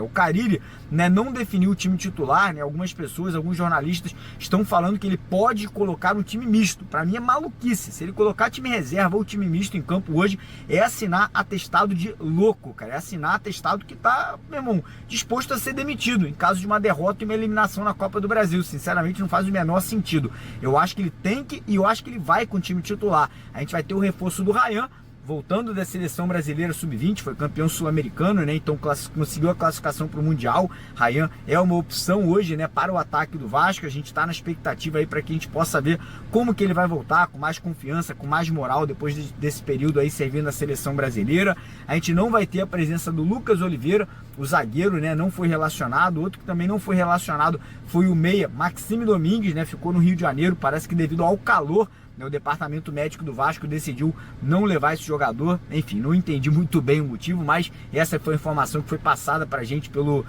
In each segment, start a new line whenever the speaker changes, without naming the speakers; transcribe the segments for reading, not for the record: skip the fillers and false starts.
O Carille, né, não definiu o time titular, né? Algumas pessoas, alguns jornalistas estão falando que ele pode colocar um time misto. Para mim é maluquice. Se ele colocar time reserva ou time misto em campo hoje, é assinar atestado de louco, cara. É assinar atestado que tá, meu irmão, disposto a ser demitido em caso de uma derrota e uma eliminação na Copa do Brasil. Sinceramente, não faz o menor sentido. Eu acho que ele tem que e eu acho que ele vai com o time titular. A gente vai ter o reforço do Ryan, voltando da seleção brasileira sub-20, foi campeão sul-americano, né? Então conseguiu a classificação para o Mundial. Ryan é uma opção hoje, né, para o ataque do Vasco. A gente está na expectativa aí para que a gente possa ver como que ele vai voltar com mais confiança, com mais moral depois desse período aí servindo a seleção brasileira. A gente não vai ter a presença do Lucas Oliveira, o zagueiro, né, não foi relacionado. Outro que também não foi relacionado foi o meia Maxime Domingues, né? Ficou no Rio de Janeiro, parece que devido ao calor, o departamento médico do Vasco decidiu não levar esse jogador. Enfim, não entendi muito bem o motivo, mas essa foi a informação que foi passada pra gente pelo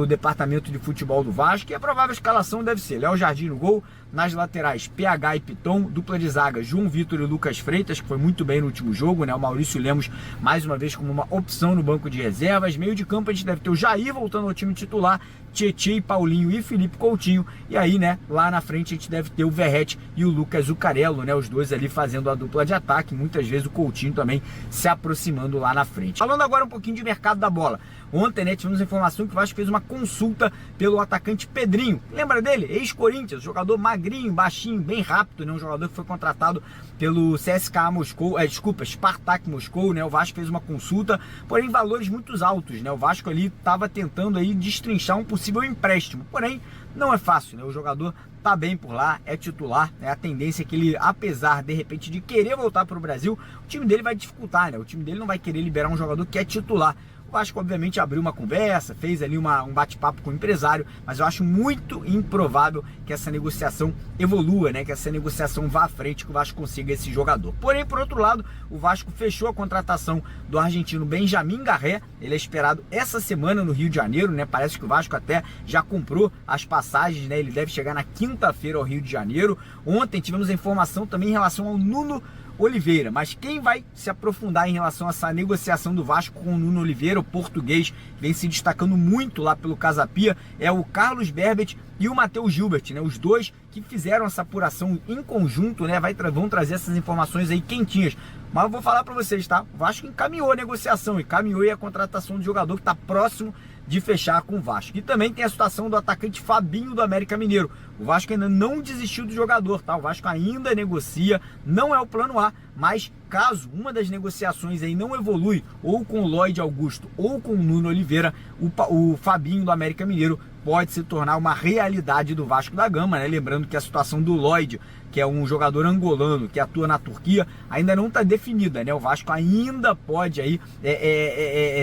departamento de futebol do Vasco. E a provável escalação deve ser Léo Jardim no gol, nas laterais PH e Piton, dupla de zaga João Vitor e Lucas Freitas, que foi muito bem no último jogo, né? O Maurício Lemos mais uma vez como uma opção no banco de reservas. Meio de campo a gente deve ter o Jair voltando ao time titular, Tietê e Paulinho e Felipe Coutinho. E aí, né, lá na frente a gente deve ter o Verratti e o Lucas Zuccarello, né, os dois ali fazendo a dupla de ataque. Muitas vezes o Coutinho também se aproximando lá na frente. Falando agora um pouquinho de mercado da bola. Ontem, né, tivemos a informação que o Vasco fez uma consulta pelo atacante Pedrinho. Lembra dele? Ex-Corinthians, jogador magrinho, baixinho, bem rápido, né, um jogador que foi contratado pelo CSKA Moscou, Spartak Moscou, né? O Vasco fez uma consulta, porém valores muito altos, né? O Vasco ali estava tentando aí destrinchar um possível empréstimo, porém não é fácil, né? O jogador tá bem por lá, é titular, né? A tendência é que ele, apesar de repente de querer voltar para o Brasil, o time dele vai dificultar, né? O time dele não vai querer liberar um jogador que é titular. O Vasco obviamente abriu uma conversa, fez ali um bate-papo com o empresário, mas eu acho muito improvável que essa negociação evolua, né? Que essa negociação vá à frente, que o Vasco consiga esse jogador. Porém, por outro lado, o Vasco fechou a contratação do argentino Benjamin Garré. Ele é esperado essa semana no Rio de Janeiro, né? Parece que o Vasco até já comprou as passagens, né? Ele deve chegar na quinta-feira ao Rio de Janeiro. Ontem tivemos a informação também em relação ao Nuno Oliveira, mas quem vai se aprofundar em relação a essa negociação do Vasco com o Nuno Oliveira, o português, vem se destacando muito lá pelo Casa Pia, é o Carlos Berbet e o Matheus Gilbert, né? Os dois que fizeram essa apuração em conjunto, né? Vão trazer essas informações aí quentinhas. Mas eu vou falar para vocês, tá? O Vasco encaminhou a negociação, encaminhou aí a contratação do jogador que está próximo de fechar com o Vasco. E também tem a situação do atacante Fabinho do América Mineiro. O Vasco ainda não desistiu do jogador, tá? O Vasco ainda negocia, não é o plano A, mas caso uma das negociações aí não evolui, ou com o Lloyd Augusto ou com o Nuno Oliveira, o Fabinho do América Mineiro pode se tornar uma realidade do Vasco da Gama, né? Lembrando que a situação do Lloyd, que é um jogador angolano que atua na Turquia, ainda não está definida, né? O Vasco ainda pode aí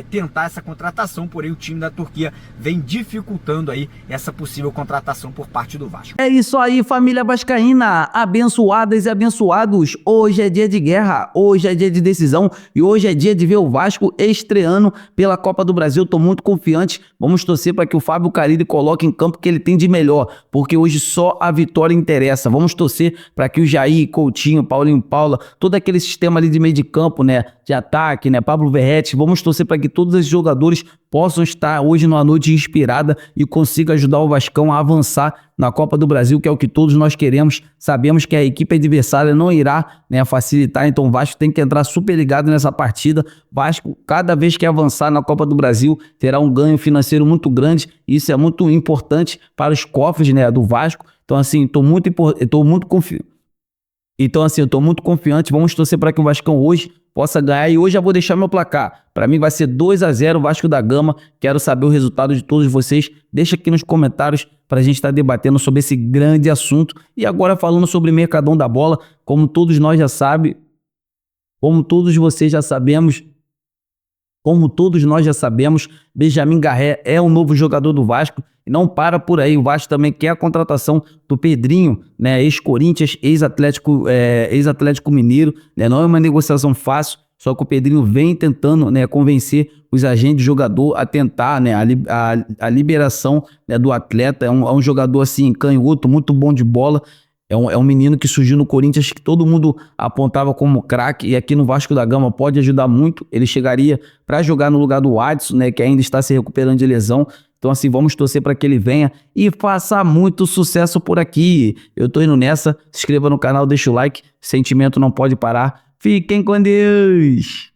tentar essa contratação, porém o time da Turquia vem dificultando aí essa possível contratação por parte do Vasco.
É isso aí, família vascaína, abençoadas e abençoados. Hoje é dia de guerra, hoje é dia de decisão e hoje é dia de ver o Vasco estreando pela Copa do Brasil. Tô muito confiante, vamos torcer para que o Fábio Carille coloque em campo o que ele tem de melhor, porque hoje só a vitória interessa. Vamos torcer para que o Jair, Coutinho, Paulinho Paula, todo aquele sistema ali de meio de campo, né, de ataque, né, Pablo Verratti, vamos torcer para que todos esses jogadores possam estar hoje numa noite inspirada e consigam ajudar o Vascão a avançar na Copa do Brasil, que é o que todos nós queremos. Sabemos que a equipe adversária não irá, né, facilitar, então o Vasco tem que entrar super ligado nessa partida. Vasco, cada vez que avançar na Copa do Brasil, terá um ganho financeiro muito grande, e isso é muito importante para os cofres, né, do Vasco. Então, assim, eu tô muito confiante. Vamos torcer para que o Vascão hoje possa ganhar. E hoje já vou deixar meu placar. Para mim vai ser 2-0 Vasco da Gama. Quero saber o resultado de todos vocês. Deixa aqui nos comentários para a gente estar debatendo sobre esse grande assunto. E agora falando sobre Mercadão da Bola, como todos nós já sabem, como todos vocês já sabemos, Benjamin Garré é o novo jogador do Vasco. E não para por aí, o Vasco também quer a contratação do Pedrinho, né, ex-Corinthians, ex-Atlético Mineiro, né, não é uma negociação fácil, só que o Pedrinho vem tentando, né, convencer os agentes do jogador a tentar, né, a liberação, né, do atleta. É um jogador assim, canhoto, muito bom de bola, É um menino que surgiu no Corinthians que todo mundo apontava como craque e aqui no Vasco da Gama pode ajudar muito. Ele chegaria para jogar no lugar do Adson, né, que ainda está se recuperando de lesão. Então assim, vamos torcer para que ele venha e faça muito sucesso por aqui. Eu tô indo nessa, se inscreva no canal, deixa o like, sentimento não pode parar. Fiquem com Deus!